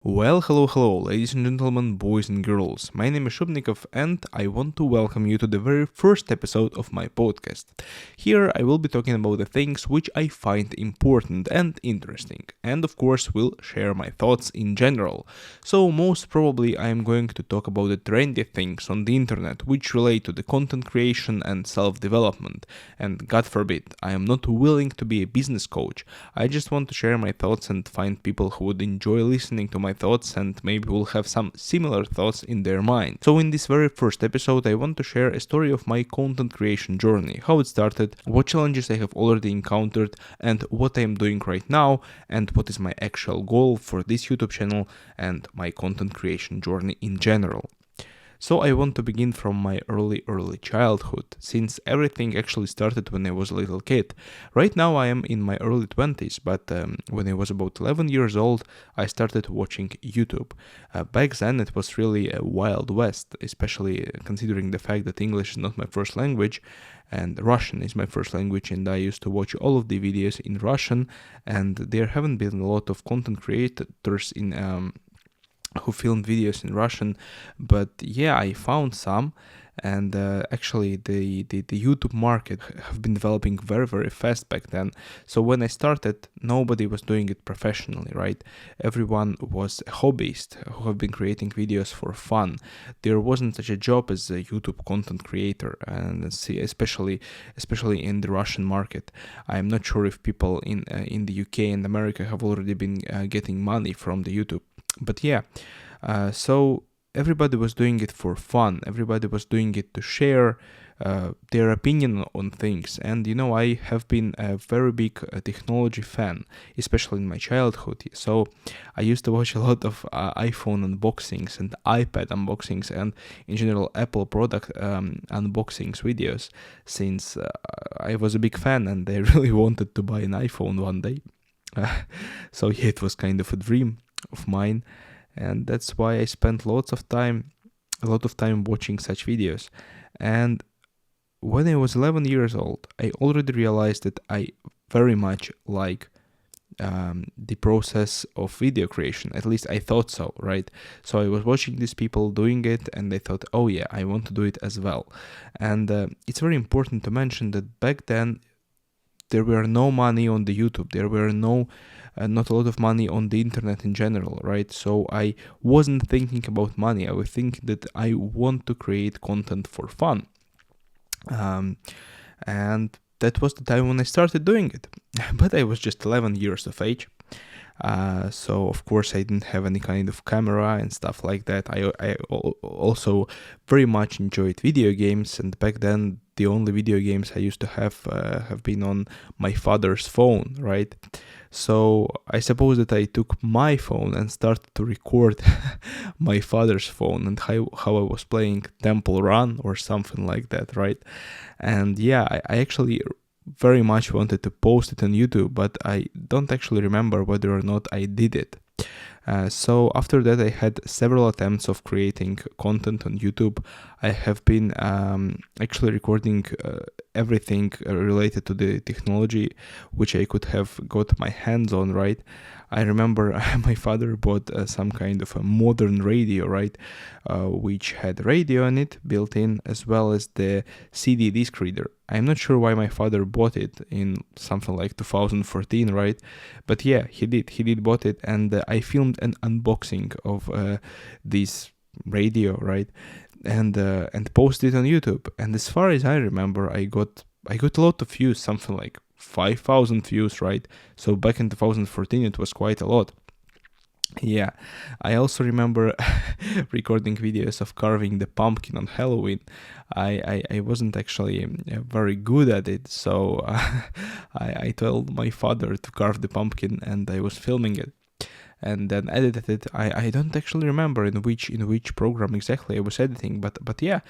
Well, hello, ladies and gentlemen, boys and girls. My name is Shubnikov, and I want to welcome you to the very first episode of my podcast. Here, I will be talking about the things which I find important and interesting, and of course, will share my thoughts in general. So, most probably, I am going to talk about the trendy things on the internet which relate to the content creation and self development. And God forbid, I am not willing to be a business coach. I just want to share my thoughts and find people who would enjoy listening to my thoughts and maybe will have some similar thoughts in their mind. So in this very first episode I want to share a story of my content creation journey, how it started, what challenges I have already encountered and what I am doing right now, and what is my actual goal for this YouTube channel and my content creation journey in general. So I want to begin from my early childhood, since everything actually started when I was a little kid. Right now I am in my early 20s, but when I was about 11 years old, I started watching YouTube. Back then it was really a wild west, especially considering the fact that English is not my first language and Russian is my first language, and I used to watch all of the videos in Russian, and there haven't been a lot of content creators in who filmed videos in Russian, but yeah, I found some, and actually the YouTube market have been developing very fast back then. So when I started, nobody was doing it professionally, right? Everyone was a hobbyist who have been creating videos for fun. There wasn't such a job as a YouTube content creator, and especially in the Russian market. I'm not sure if people in the UK and America have already been getting money from the YouTube. But yeah, so everybody was doing it for fun. Everybody was doing it to share their opinion on things. And I have been a very big technology fan, especially in my childhood. So I used to watch a lot of iPhone unboxings and iPad unboxings and in general Apple product unboxings videos, since I was a big fan and I really wanted to buy an iPhone one day. So yeah, it was kind of a dream of mine, and that's why I spent a lot of time watching such videos. And when I was 11 years old, I already realized that I very much like the process of video creation. At least I thought so, right? So I was watching these people doing it, and I thought, oh yeah, I want to do it as well. And it's very important to mention that back then there were no money on the YouTube. There were not a lot of money on the internet in general, right? So I wasn't thinking about money. I was thinking that I want to create content for fun. And that was the time when I started doing it. But I was just 11 years of age. So of course I didn't have any kind of camera and stuff like that. I also very much enjoyed video games, and back then the only video games I used to have been on my father's phone, right? So I suppose that I took my phone and started to record my father's phone and how I was playing Temple Run or something like that, right? And yeah, I actually very much wanted to post it on YouTube, but I don't actually remember whether or not I did it. So after that, I had several attempts of creating content on YouTube. I have been actually recording everything related to the technology which I could have got my hands on, right? I remember my father bought some kind of a modern radio, right, which had radio on it built in, as well as the CD disc reader. I'm not sure why my father bought it in something like 2014, right? But yeah, he did bought it, and I filmed an unboxing of this radio, right, and posted it on YouTube. And as far as I remember, I got a lot of views, something like 5,000 views, right? So back in 2014 it was quite a lot. Yeah, I also remember recording videos of carving the pumpkin on Halloween. I wasn't actually very good at it, so I told my father to carve the pumpkin, and I was filming it and then edited it. I don't actually remember in which program exactly I was editing, but yeah,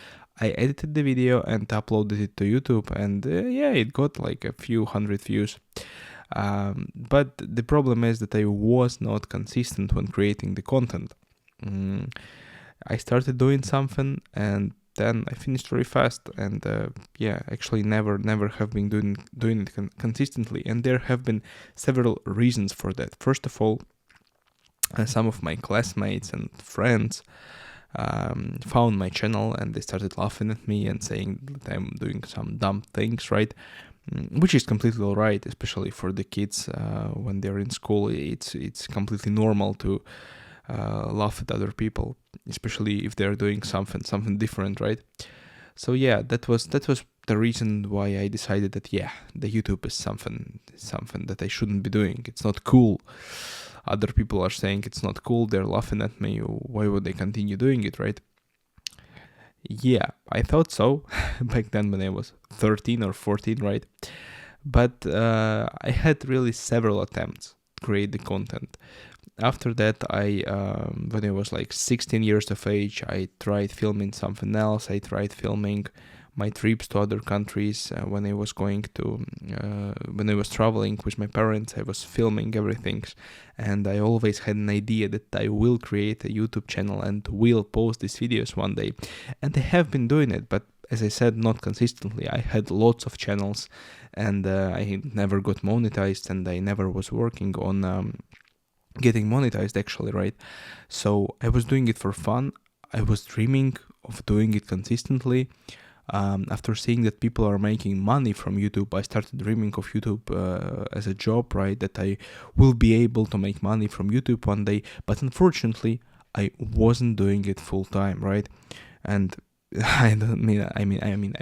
I edited the video and uploaded it to YouTube, and yeah, it got like a few hundred views. But the problem is that I was not consistent when creating the content. I started doing something and then I finished very fast, and yeah, actually never have been doing it consistently, and there have been several reasons for that. First of all, some of my classmates and friends found my channel, and they started laughing at me and saying that I'm doing some dumb things, right? Which is completely alright, especially for the kids when they're in school. It's completely normal to laugh at other people, especially if they're doing something different, right? So yeah, that was the reason why I decided that the YouTube is something that I shouldn't be doing. It's not cool. Other people are saying it's not cool. They're laughing at me. Why would they continue doing it, right? Yeah, I thought so back then when I was 13 or 14, right? But I had really several attempts to create the content. After that, when I was like 16 years of age, I tried filming something else. I tried filming my trips to other countries. When I was traveling with my parents, I was filming everything, and I always had an idea that I will create a YouTube channel and will post these videos one day. And I have been doing it, but as I said, not consistently. I had lots of channels, and I never got monetized, and I never was working on getting monetized, actually, right? So I was doing it for fun. I was dreaming of doing it consistently. After seeing that people are making money from YouTube, I started dreaming of YouTube as a job, right? That I will be able to make money from YouTube one day. But unfortunately, I wasn't doing it full time, right? And I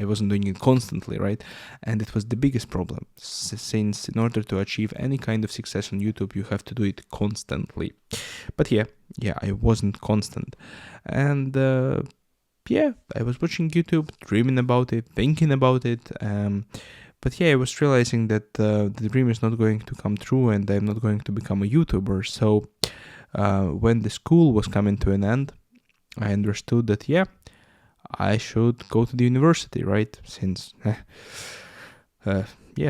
wasn't doing it constantly, right? And it was the biggest problem, since in order to achieve any kind of success on YouTube, you have to do it constantly. But yeah, I wasn't constant. And I was watching YouTube, dreaming about it, thinking about it. But I was realizing that the dream is not going to come true, and I'm not going to become a YouTuber. So when the school was coming to an end, I understood that I should go to the university, right? Since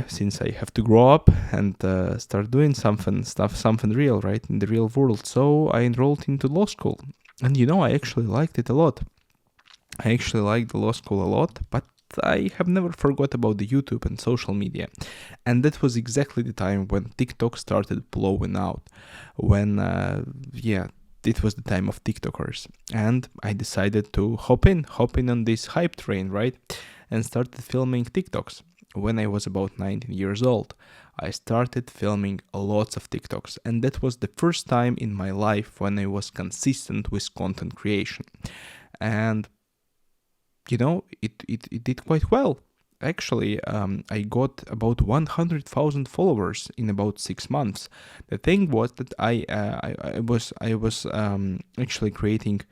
since I have to grow up and start doing something real, right, in the real world. So I enrolled into law school, and I actually liked it a lot. I actually liked the law school a lot, but I have never forgot about the YouTube and social media. And that was exactly the time when TikTok started blowing out. When it was the time of TikTokers, and I decided to hop in on this hype train, right, and started filming TikToks. When I was about 19 years old, I started filming lots of TikToks, and that was the first time in my life when I was consistent with content creation. And it did quite well. Actually, I got about 100,000 followers in about 6 months. The thing was that I was actually creating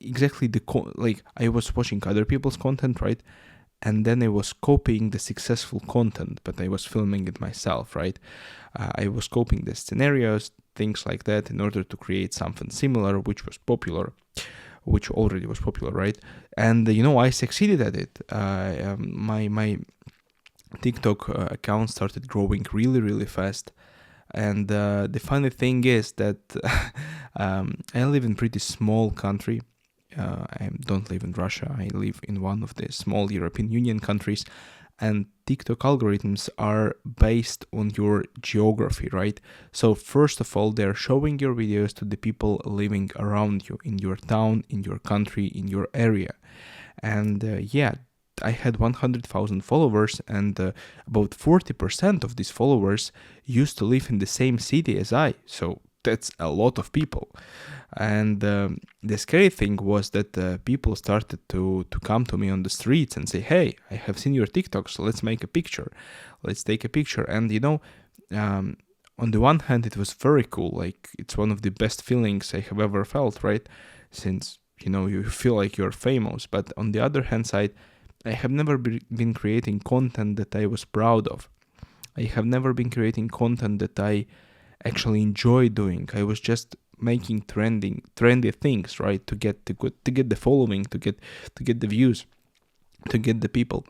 exactly I was watching other people's content, right? And then I was copying the successful content, but I was filming it myself, right? I was copying the scenarios, things like that, in order to create something similar, which already was popular, right? And I succeeded at it. My TikTok account started growing really, really fast. And the funny thing is that I live in a pretty small country. I don't live in Russia. I live in one of the small European Union countries. And TikTok algorithms are based on your geography, right? So first of all, they're showing your videos to the people living around you, in your town, in your country, in your area. And I had 100,000 followers, and about 40% of these followers used to live in the same city as I. So that's a lot of people. And the scary thing was that people started to come to me on the streets and say, "Hey, I have seen your TikTok, so let's make a picture. Let's take a picture." And on the one hand, it was very cool. Like, it's one of the best feelings I have ever felt, right? Since you feel like you're famous. But on the other hand side, I have never been creating content that I was proud of. I have never been creating content that I actually enjoy doing. I was just making trendy things, right, to get the following, to get the views, to get the people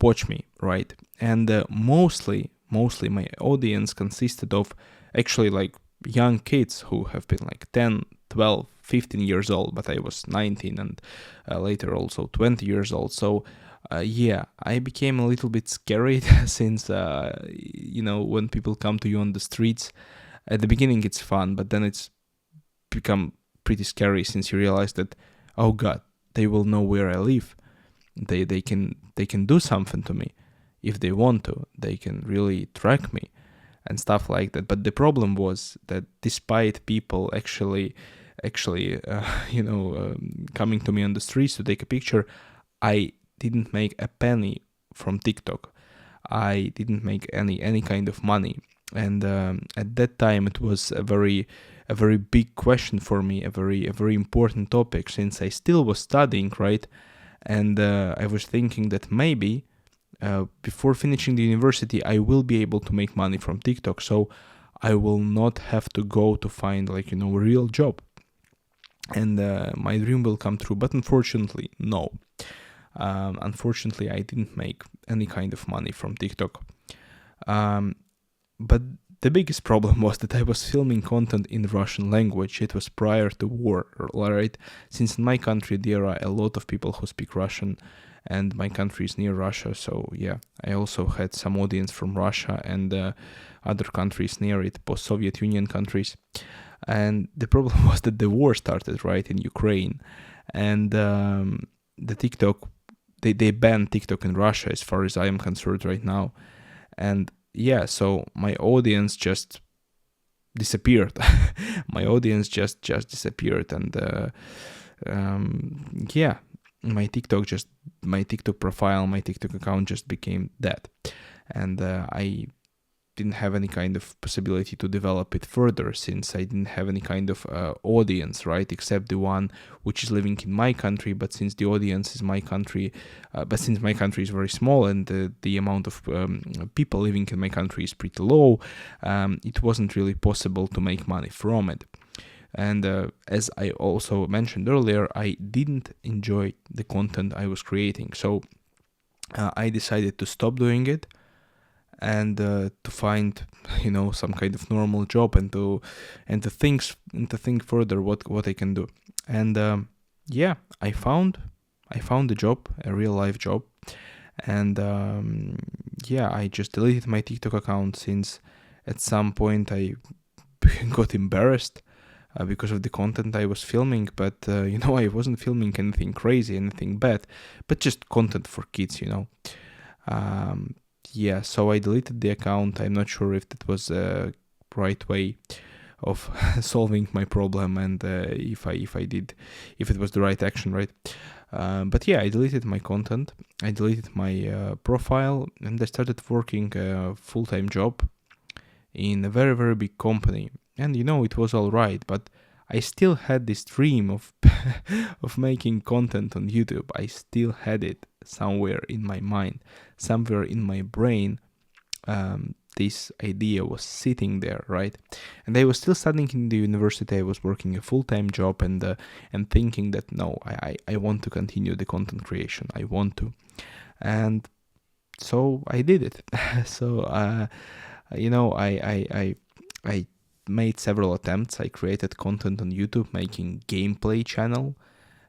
watch me, right? And mostly my audience consisted of actually like young kids who have been like 10, 12, 15 years old, but I was 19 and later also 20 years old. So I became a little bit scared since when people come to you on the streets, At the beginning it's fun, but then it's become pretty scary, since you realize that, oh god, they will know where I live. They can do something to me if they want to. They can really track me and stuff like that. But the problem was that despite people actually coming to me on the streets to take a picture, I didn't make a penny from TikTok. I didn't make any kind of money. And at that time it was a very big question for me, a very important topic, since I still was studying, right? And I was thinking that maybe before finishing the university I will be able to make money from TikTok, so I will not have to go to find a real job, and my dream will come true. But unfortunately, no. Unfortunately, I didn't make any kind of money from TikTok. But the biggest problem was that I was filming content in Russian language. It was prior to war, right? Since in my country there are a lot of people who speak Russian, and my country is near Russia, so yeah, I also had some audience from Russia and other countries near it, post-Soviet Union countries. And the problem was that the war started, right, in Ukraine, and the TikTok, they banned TikTok in Russia, as far as I am concerned right now. And yeah, so my audience just disappeared. My audience just disappeared, and yeah, my TikTok profile, my TikTok account just became dead, and I didn't have any kind of possibility to develop it further, since I didn't have any kind of audience, right, except the one which is living in my country. But since the audience is my country, since my country is very small and the amount of people living in my country is pretty low, it wasn't really possible to make money from it. And as I also mentioned earlier, I didn't enjoy the content I was creating, so I decided to stop doing it, and to find some kind of normal job, and to think further what I can do. And yeah, I found a job, a real life job. And yeah, I just deleted my TikTok account, since at some point I got embarrassed because of the content I was filming. But I wasn't filming anything crazy, anything bad, but just content for kids. Yeah, so I deleted the account. I'm not sure if that was the right way of solving my problem, and if it was the right action, right? But yeah, I deleted my content. I deleted my profile, and I started working a full-time job in a very, very big company. And it was all right, but I still had this dream of of making content on YouTube. I still had it somewhere in my mind, somewhere in my brain. This idea was sitting there, right? And I was still studying in the university. I was working a full-time job, and thinking that no, I want to continue the content creation. I want to, and so I did it. So I made several attempts. I created content on YouTube, making gameplay channel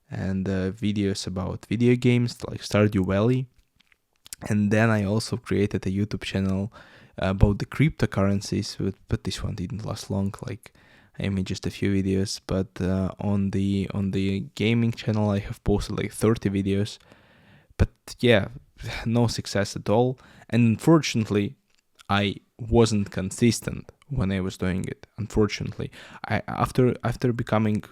and videos about video games like Stardew Valley. And then I also created a YouTube channel about the cryptocurrencies, but this one didn't last long. Like, I made just a few videos, but on the gaming channel I have posted like 30 videos. But yeah, no success at all. And unfortunately, I wasn't consistent when I was doing it. Unfortunately, after becoming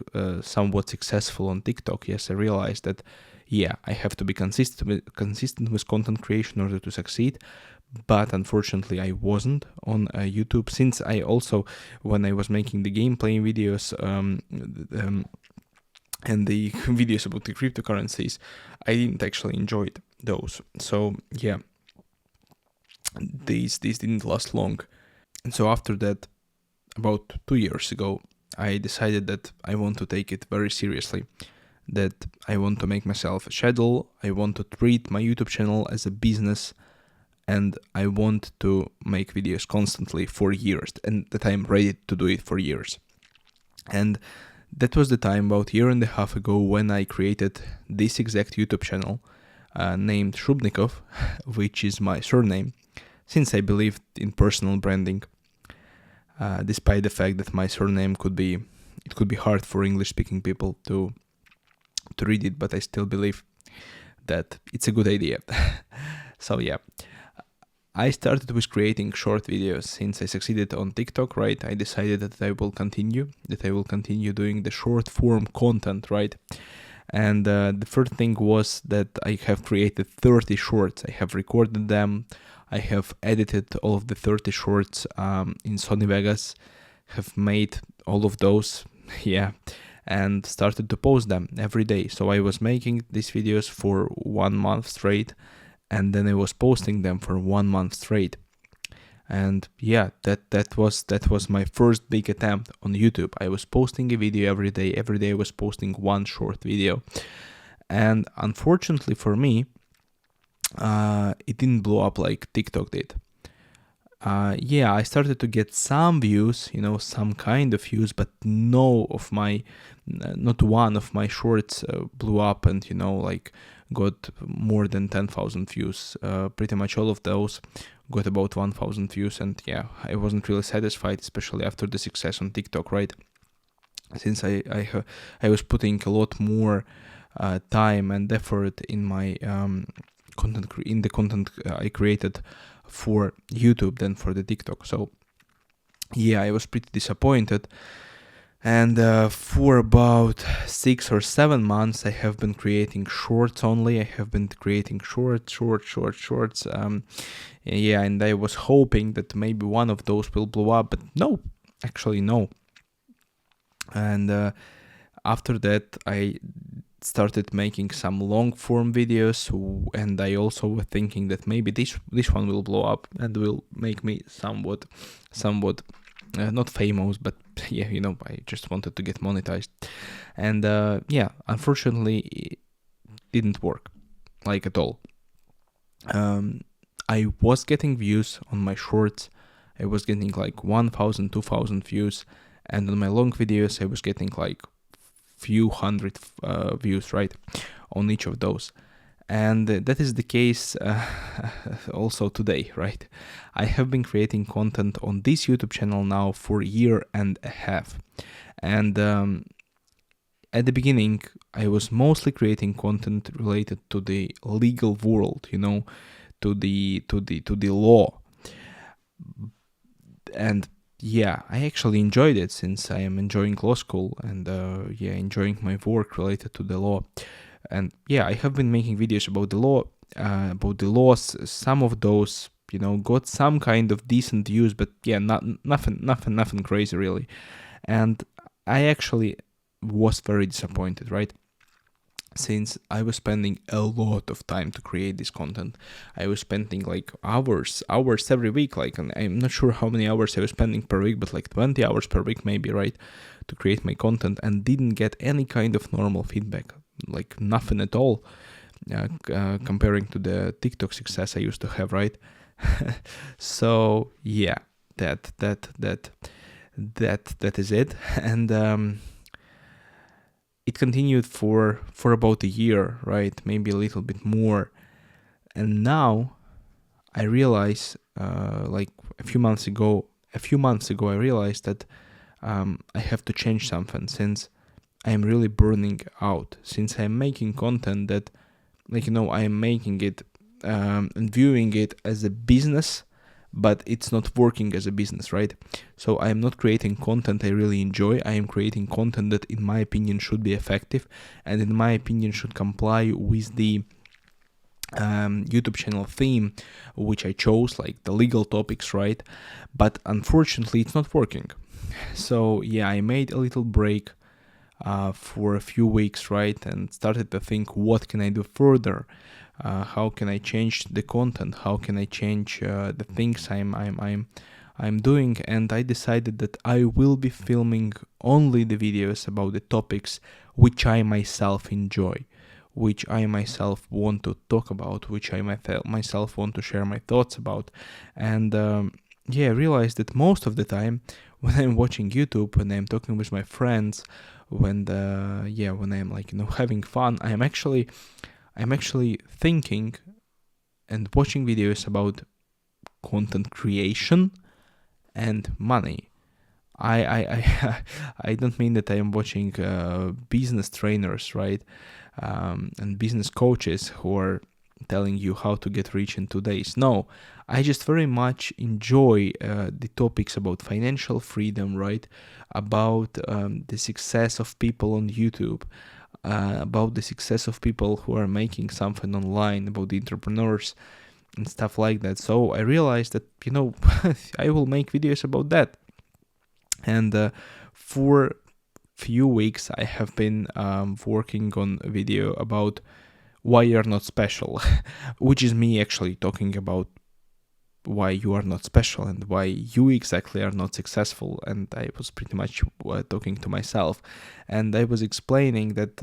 somewhat successful on TikTok, yes, I realized that yeah, I have to be consistent with content creation in order to succeed. But unfortunately, I wasn't on YouTube, since I also, when I was making the gameplay videos and the videos about the cryptocurrencies, I didn't actually enjoy those. So yeah, these didn't last long. And so after that, about 2 years ago, I decided that I want to take it very seriously, that I want to make myself a schedule. I want to treat my YouTube channel as a business, and I want to make videos constantly for years, and that I'm ready to do it for years. And that was the time, about a year and a half ago, when I created this exact YouTube channel named Shubnikov, which is my surname, since I believed in personal branding. despite the fact that my surname could be hard for English-speaking people to read it, but I still believe that it's a good idea. So yeah, I started with creating short videos. Since I succeeded on TikTok, right, I decided that I will continue doing the short form content, right? And the first thing was that I have created 30 shorts. I have recorded them. I have edited all of the 30 shorts in Sony Vegas, have made all of those, yeah, and started to post them every day. So I was making these videos for 1 month straight, and then I was posting them for 1 month straight. And yeah, that was my first big attempt on YouTube. I was posting a video every day. Every day I was posting one short video. And unfortunately for me, it didn't blow up like TikTok did. Yeah, I started to get some views, some kind of views, but not one of my shorts blew up and, got more than 10,000 views. Pretty much all of those got about 1,000 views, and yeah, I wasn't really satisfied, especially after the success on TikTok, right? Since I was putting a lot more time and effort in my content I created for YouTube than for the TikTok. So yeah, I was pretty disappointed. And for about 6 or 7 months, I have been creating shorts only. I have been creating shorts. Yeah, and I was hoping that maybe one of those will blow up, but no, actually no. And after that, I started making some long form videos, and I also was thinking that maybe this one will blow up and will make me somewhat not famous, but yeah, I just wanted to get monetized. And yeah, unfortunately it didn't work like at all. I was getting views on my shorts. I was getting like 1,000, 2,000 views, and on my long videos I was getting like few hundred views, right, on each of those. And that is the case also today, right? I have been creating content on this YouTube channel now for a year and a half. And at the beginning, I was mostly creating content related to the legal world, to the law. And yeah, I actually enjoyed it, since I am enjoying law school and enjoying my work related to the law. And yeah, I have been making videos about the law, about the laws. Some of those, got some kind of decent views, but yeah, nothing crazy really. And I actually was very disappointed, right? Since I was spending a lot of time to create this content. I was spending like hours every week, like, and I'm not sure how many hours I was spending per week, but like 20 hours per week maybe, right, to create my content, and didn't get any kind of normal feedback, like nothing at all, comparing to the TikTok success I used to have, right? So yeah, that is it. And it continued for about a year, right? Maybe a little bit more. And now I realize, like a few months ago, I realized that I have to change something, since I am really burning out. Since I'm making content that, like, I am making it and viewing it as a business, but it's not working as a business, right? So I am not creating content I really enjoy. I am creating content that, in my opinion, should be effective, and in my opinion should comply with the YouTube channel theme which I chose, like the legal topics, right? But unfortunately it's not working. So yeah, I made a little break for a few weeks, right, and started to think, what can I do further? How can I change the content? How can I change the things I'm doing? And I decided that I will be filming only the videos about the topics which I myself enjoy, which I myself want to talk about, which I myself want to share my thoughts about. And I realized that most of the time when I'm watching YouTube, when I'm talking with my friends, when I'm like, having fun, I'm actually thinking and watching videos about content creation and money. I don't mean that I am watching business trainers, right, and business coaches who are telling you how to get rich in 2 days. No, I just very much enjoy the topics about financial freedom, right, about the success of people on YouTube, about the success of people who are making something online, about the entrepreneurs and stuff like that. So I realized that, I will make videos about that. And for few weeks I have been working on a video about why you're not special, which is me actually talking about why you are not special and why you exactly are not successful. And I was pretty much talking to myself, and I was explaining that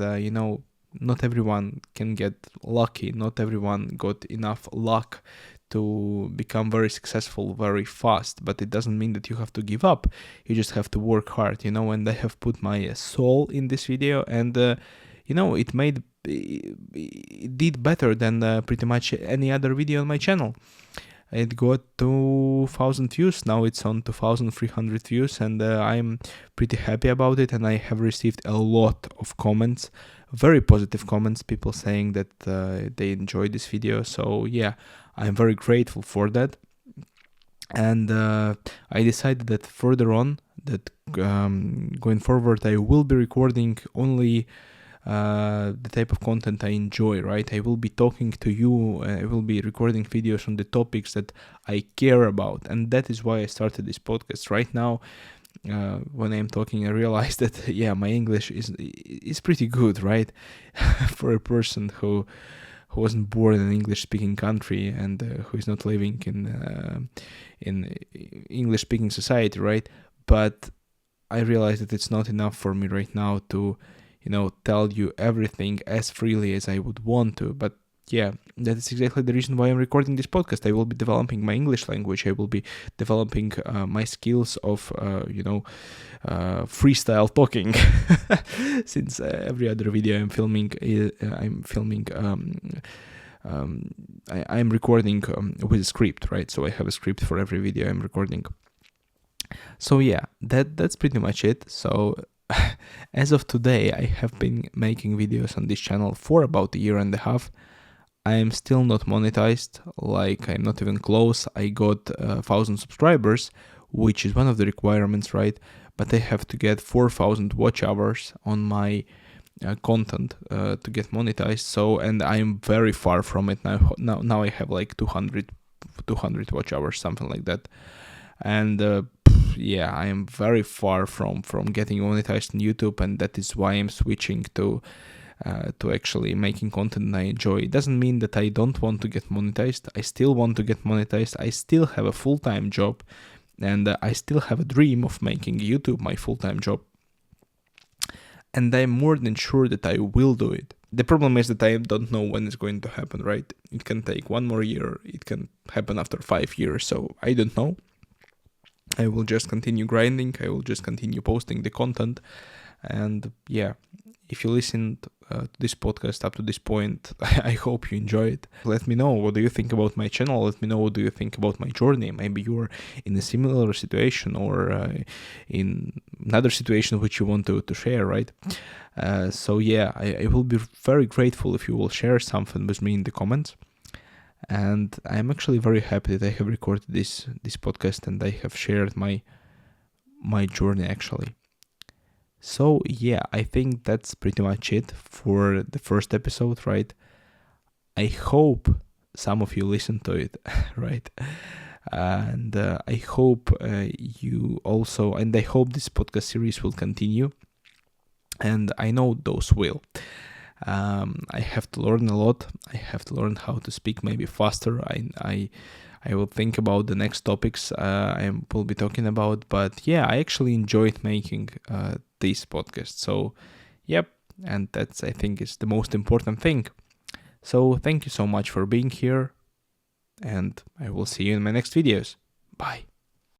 not everyone can get lucky, not everyone got enough luck to become very successful very fast, but it doesn't mean that you have to give up. You just have to work hard, and I have put my soul in this video, and it did better than pretty much any other video on my channel. It got 2,000 views. Now it's on 2,300 views, and I'm pretty happy about it. And I have received a lot of comments, very positive comments, people saying that they enjoyed this video. So yeah, I'm very grateful for that. And I decided that further on, that going forward, I will be recording only the type of content I enjoy, right? I will be talking to you, I will be recording videos on the topics that I care about, and that is why I started this podcast. Right now, when I'm talking, I realize that my English is pretty good, right? For a person who wasn't born in an English-speaking country and who is not living in English-speaking society, right? But I realize that it's not enough for me right now to tell you everything as freely as I would want to. But yeah, that is exactly the reason why I'm recording this podcast. I will be developing my English language. I will be developing my skills of, freestyle talking. Since every other video I'm filming, I'm recording with a script, right? So I have a script for every video I'm recording. So yeah, that's pretty much it. So as of today, I have been making videos on this channel for about a year and a half. I am still not monetized, like I'm not even close. I got 1,000 subscribers, which is one of the requirements, right? But I have to get 4,000 watch hours on my content to get monetized. So, and I'm very far from it now. Now I have like 200 watch hours, something like that. And I am very far from getting monetized on YouTube, and that is why I'm switching to actually making content I enjoy. It doesn't mean that I don't want to get monetized. I still want to get monetized. I still have a full-time job, and I still have a dream of making YouTube my full-time job. And I'm more than sure that I will do it. The problem is that I don't know when it's going to happen, right? It can take 1 more year. It can happen after 5 years. So I don't know. I will just continue grinding. I will just continue posting the content. And yeah, if you listened to this podcast up to this point, I hope you enjoy it. Let me know, what do you think about my channel? Let me know, what do you think about my journey? Maybe you're in a similar situation, or in another situation which you want to share, right? So yeah, I will be very grateful if you will share something with me in the comments. And I'm actually very happy that I have recorded this podcast and I have shared my journey actually. So yeah, I think that's pretty much it for the first episode, right? I hope some of you listen to it, right? And I hope you also, and I hope this podcast series will continue. And I know those will. I have to learn a lot. I have to learn how to speak maybe faster. I will think about the next topics I will be talking about. But yeah, I actually enjoyed making this podcast. So yep, and that's, I think, is the most important thing. So thank you so much for being here, and I will see you in my next videos. Bye.